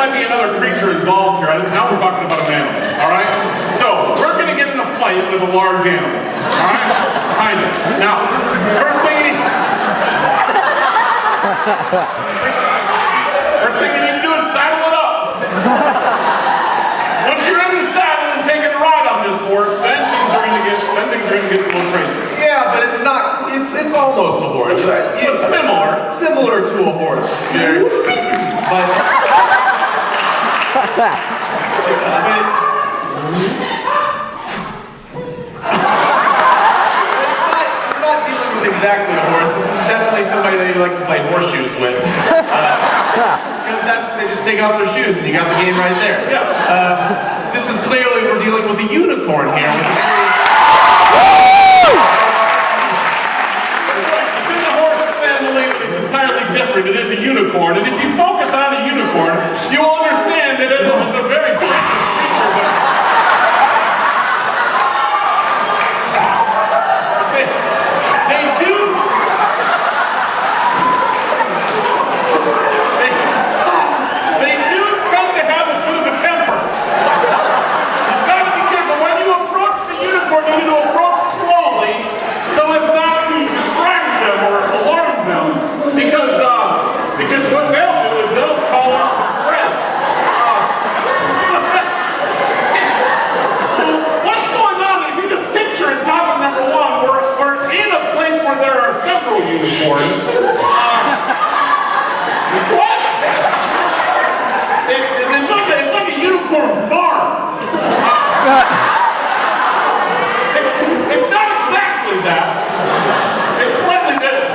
might be another creature involved here. Now we're talking about an animal, all right? So, we're going to get in a fight with a large animal, all right? Kind of. Now, first thing you need to do is saddle it up. Once you're in the saddle and taking a ride on this horse, then things are going to get a little crazy. Yeah, but it's not. It's almost a horse. It's similar to a horse. But you're not dealing with exactly a horse. This is definitely somebody that you like to play horseshoes with. Because they just take off their shoes and you got the game right there. Yeah. This is clearly, we're dealing with a unicorn here. With a very it's entirely different. It is a unicorn, and if you focus on a unicorn, you will understand that it's a very precious creature. They do tend to have a bit of a temper. You've got to be careful. When you approach the unicorn, you need to approach slowly so as not to distract them or alarm them. Because what they'll do is they'll call out some friends. So what's going on? If you just picture in topic number one, we're in a place where there are several unicorns. What's this? It's like a unicorn farm. It's not exactly that. It's slightly different.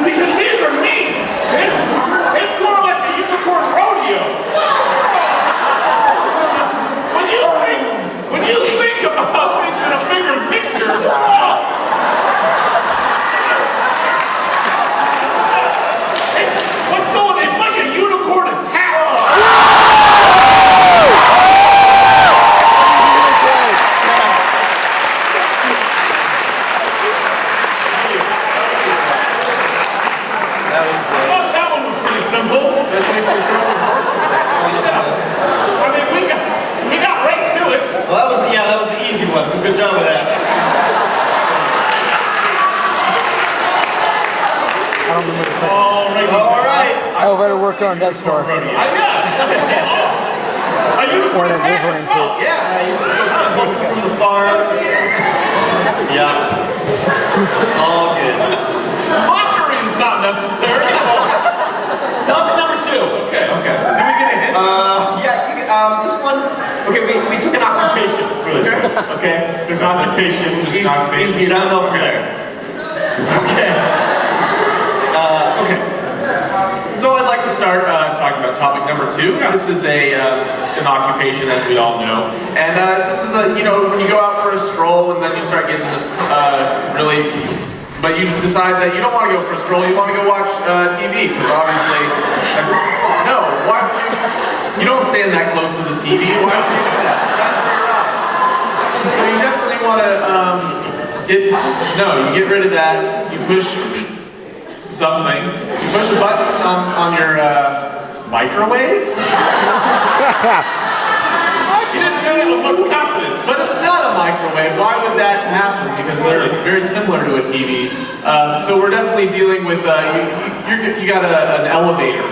Because these are mean. It's more like a unicorn rodeo. When you think about things in a bigger picture, what's going on? It's like a unicorn attack. So good job with that. All right. I better work on that story. Are you Or the differences. Yeah, you from the farm. Yeah. All good. Mockery is not necessary. Topic number two. Okay. Can we get a hint? This one. Okay, we took an occupation for this one. Okay, There's an occupation. Easy downhill from there. Okay. Okay. So I'd like to start talking about topic number two. This is an occupation, as we all know, and this is when you go out for a stroll and then you start getting but you decide that you don't want to go for a stroll. You want to go watch TV because obviously, no. Why would you don't stand that close to the TV? Why would you do that? It's bad for your eyes. So you definitely want to you get rid of that. You push something. You push a button on your microwave. You didn't say that with much confidence. But it's not a microwave. Why would that happen? Because they're very similar to a TV. So we're definitely dealing with you got an elevator.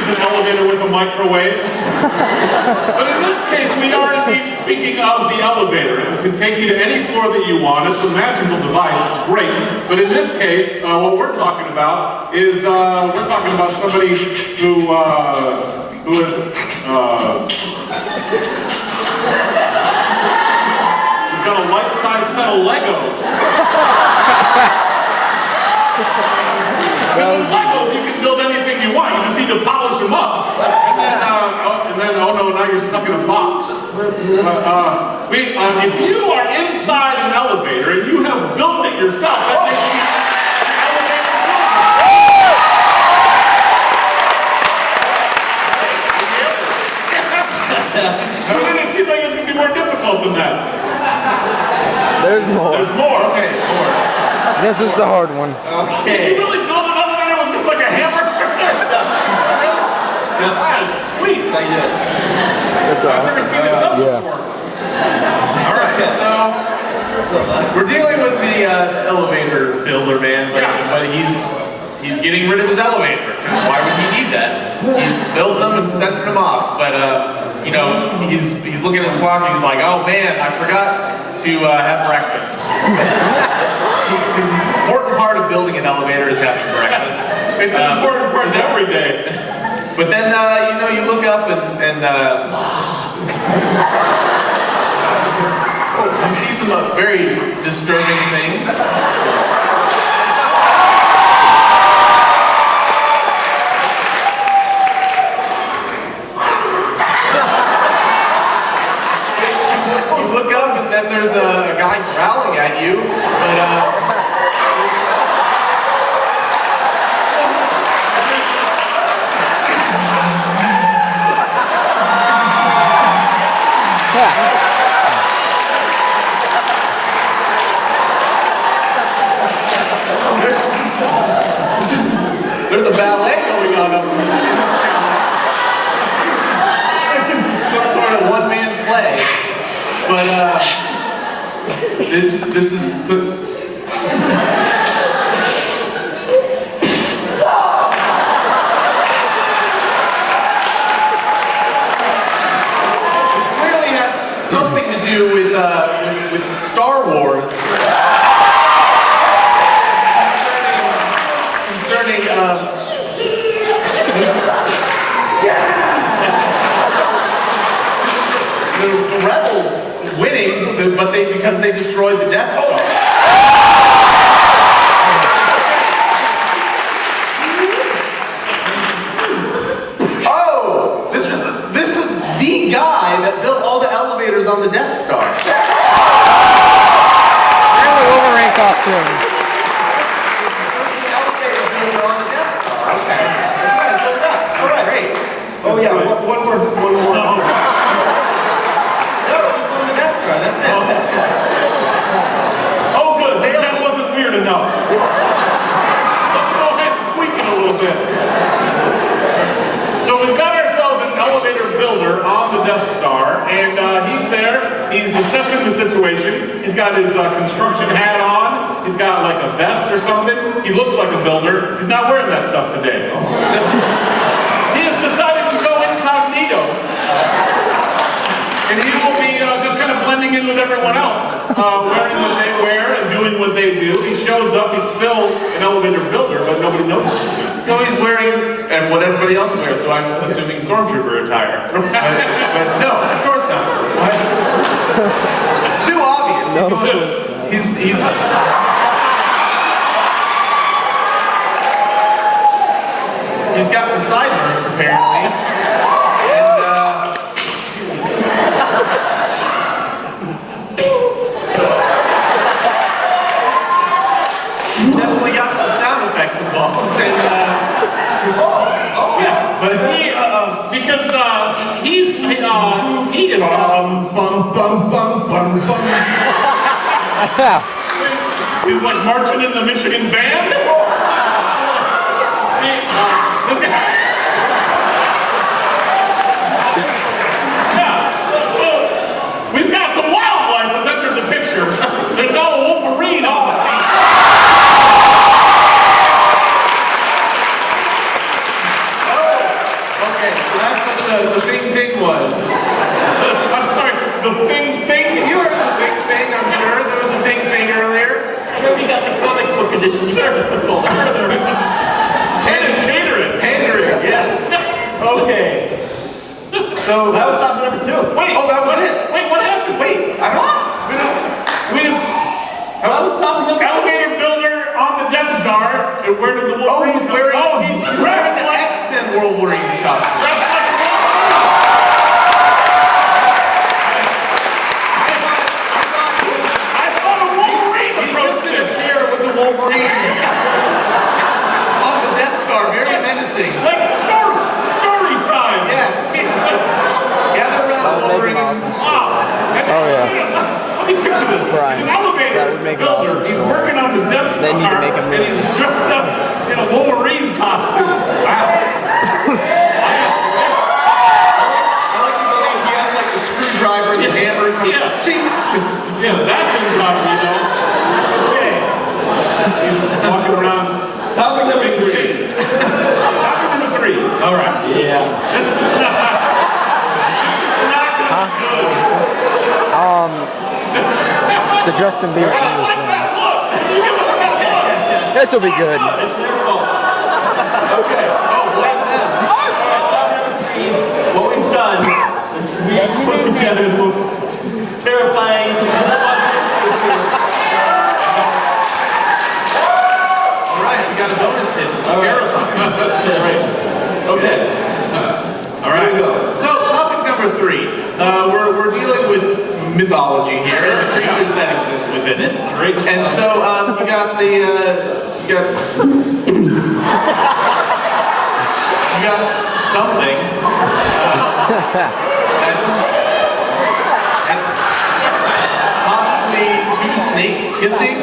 An elevator with a microwave. But in this case, we are indeed speaking of the elevator. It can take you to any floor that you want. It's a magical device. It's great. But in this case, what we're talking about is we're talking about somebody who is who's got a life-size set of Legos. Because with Legos, you can build anything you want. You just need to polish them up. And then, oh no, now you're stuck in a box. If you are inside an elevator and you have built it yourself, that makes you an elevator builder. It seems like it's going to be more difficult than that. There's more. There's more. Okay, more. This This is the hard one. Did you Okay. really build an elevator with just like a hammer? That's sweet. How you doing? That's I've never seen it done Yeah. before. All right, so we're dealing with the elevator builder man, but he's getting rid of his elevator. Why would he need that? He's building them and sending them off, but you know, he's looking at his clock and he's like, oh man, I forgot to have breakfast. Because the important part of building an elevator is having breakfast. It's an important part every day. But then you know, you look up and you see some very disturbing things. You look up and then there's a guy growling at you, but there's a ballet going on over there. Some sort of one-man play. But this is this clearly has something to do with Star Wars. Concerning the rebels winning, but because they destroyed the Death Star. Oh, this is the guy that built all the elevators on the Death Star. And the Wolverine costume. Okay. All right, great. Oh yeah, one more. No, it's on the Death Star. That's it. Oh, good. That wasn't weird enough. Let's go ahead and tweak it a little bit. So we've got ourselves an elevator builder on the Death Star, and he's there. He's assessing the situation. He's got his construction hat on. He's got like a vest or something. He looks like a builder. He's not wearing that stuff today. He has decided to go incognito. And he will be just kind of blending in with everyone else, wearing what they wear and doing what they do. He shows up, he's still an elevator builder, but nobody notices him. So he's wearing what everybody else wears, so I'm assuming stormtrooper attire. But no, of course not. What? It's too obvious. He's got some sideburns apparently. And definitely got some sound effects involved. And yeah, but Because he is he's like marching in the Michigan band. We've got some wildlife that's entered the picture. There's now a Wolverine on the scene. okay, so that's what the thing was. I'm sorry, the thing. You heard of the thing, I'm sure. There was a thing earlier. Sure, we got the comic book edition. Sure. Pandering. Yes. Okay. So that was topic number 2. Wait. Oh, that was it. Wait, what happened? Wait, I don't. That was topic number 2. Elevator builder on the Death Star. And where did the Oh, Wolverine he's go? wearing. Oh, he's wearing the like X-Men Wolverine's costume. dressed like I thought a Wolverine He's approached just in a him. chair with a Wolverine on the Death Star, very menacing. Like story time. Yes. Gather around, Wolverines. Wow. Oh, yeah. Let me picture this. Brian, He's an elevator that would make an builder. awesome He's story. working on the Death They need to make him And he's dressed up in a Wolverine costume. Wow. I like to believe he has like the screwdriver, the hammer. Yeah. Yeah, that's incognito. Okay. He's just walking around. Topic number 3. Topic number 3. All right. Yeah. This is not gonna be good. the Justin Bieber I English like one. that look. You give us that look. This will be good. It's their fault. Okay. What we've done is we've put together the most terrifying. Alright, we got a bonus hit. It's terrifying. Great. Okay. All right. Here we go. So, topic number 3. We're dealing with mythology here and the creatures that exist within it. Great. And so, you got the, you got something that's possibly 2 snakes kissing.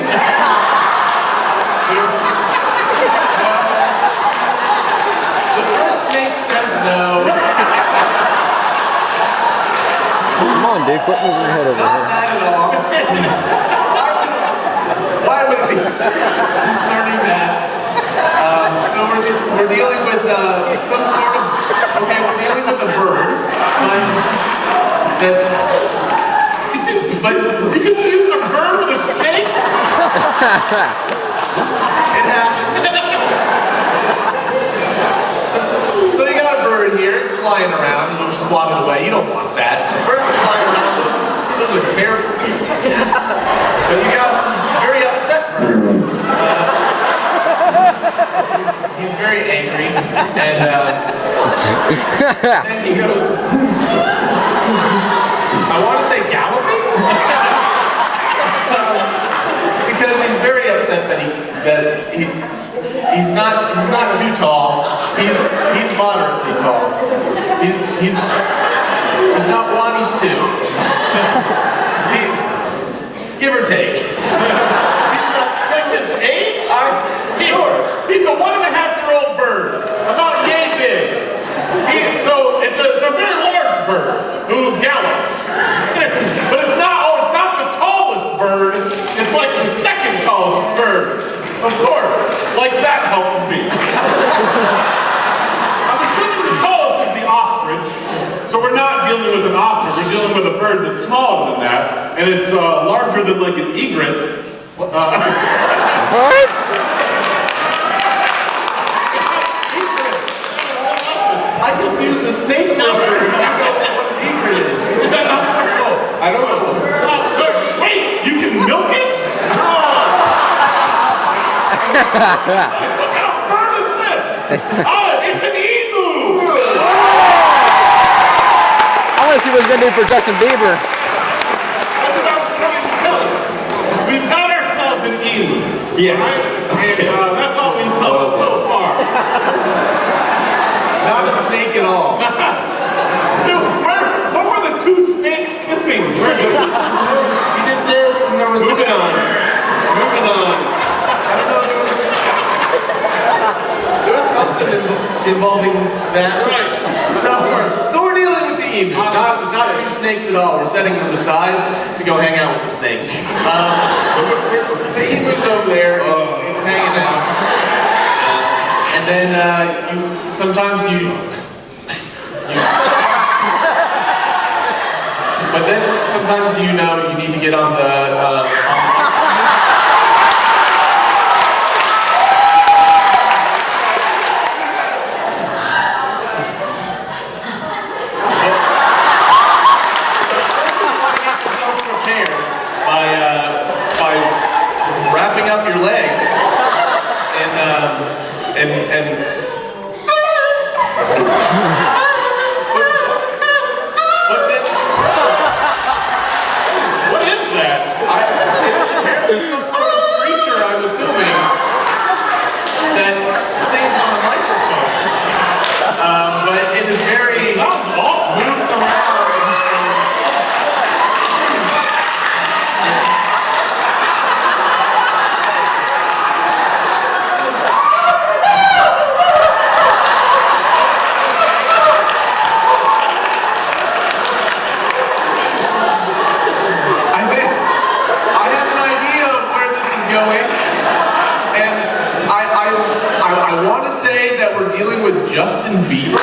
The first snake says no. Come on, dude, quit moving your head over Not here. that at all. Why would it be concerning that? So we're dealing with some sort of, okay, we're dealing with a bird, but You can use a bird with a snake? it happens. So you got a bird here, it's flying around, you just swat it away, you don't want that. Birds flying around, those are terrible. But you got a very upset bird. He's very angry, and then he goes, I want to say galloping? Because he's very upset that he's not too tall. He's moderately tall. He's not 1, he's 2. Give or take. He's not like his age? Sure. He's a 1.5-year-old bird, about yay big. So it's a very large bird who gallops. But it's not the tallest bird. It's like the 2nd tallest bird. Of course, like that helps me. I'm assuming the tallest is the ostrich. So we're not dealing with an ostrich. We're dealing with a bird that's smaller than that, and it's larger than like an egret. What? I confused the snake for a bird. I don't know what an egret is. Is that not real? I don't know. Wait, you can milk it? What kind of bird is this? Oh, it's an emu! I want to see what he's going to do for Justin Bieber. That's what I was trying to tell you. We've got ourselves an emu. Yes. Right? And that's all we know so far. Not a snake at all. Dude, what were the 2 snakes kissing? He did this, and there was Moving on. Moving on. I don't know. There was something involving that. Right. So we're dealing with the emu. Not 2 snakes at all. We're setting them aside to go hang out with the snakes. So the emu's over there. It's hanging out. And then sometimes but then sometimes you need to get on the by wrapping up your legs and What is that? it Justin Bieber?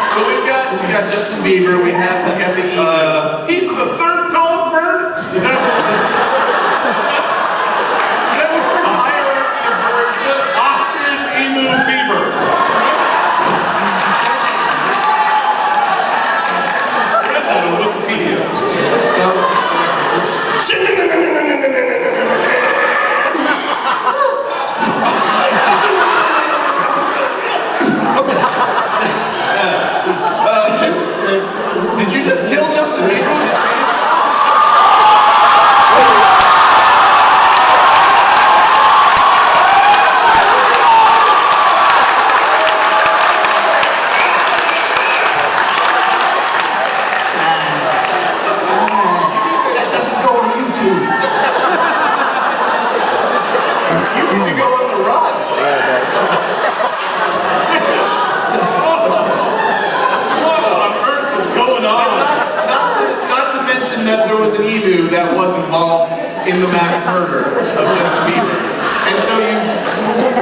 So we got Justin Bieber, we have the He's the third tallest bird? Is that what a hierarchy of birds. ostrich, emu, beaver? I read that on Wikipedia. Did you just kill Justin Bieber with a chainsaw? That doesn't go on YouTube. You need to go on the run. What on earth is going on? Not to mention that there was an emu that was involved in the mass murder of Justin Bieber. And so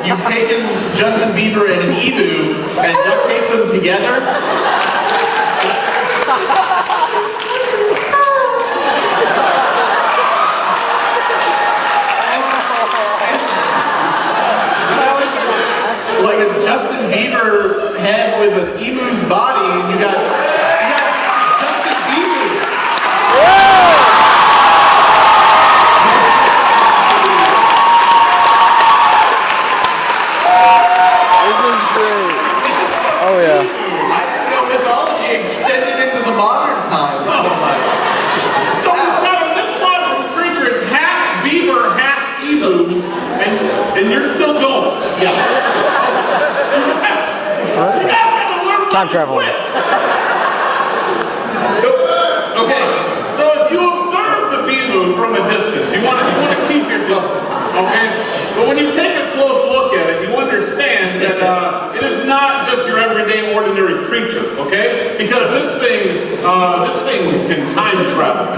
you've taken Justin Bieber and an emu and duct taped them together. So now it's like a Justin Bieber head with an emu's body, and you got Justin Bieber. This is great. Oh yeah. I didn't know mythology extended into the modern times so much. So we've got a mythological creature. It's half beaver, half emu, and you're still going. Yeah. You guys have to learn Time traveling. Okay. So if you observe the beaver from a distance, you want to keep your distance. Okay. But when you take a close look at it, you understand that it is not just your everyday, ordinary creature. Okay. Because this thing can time travel.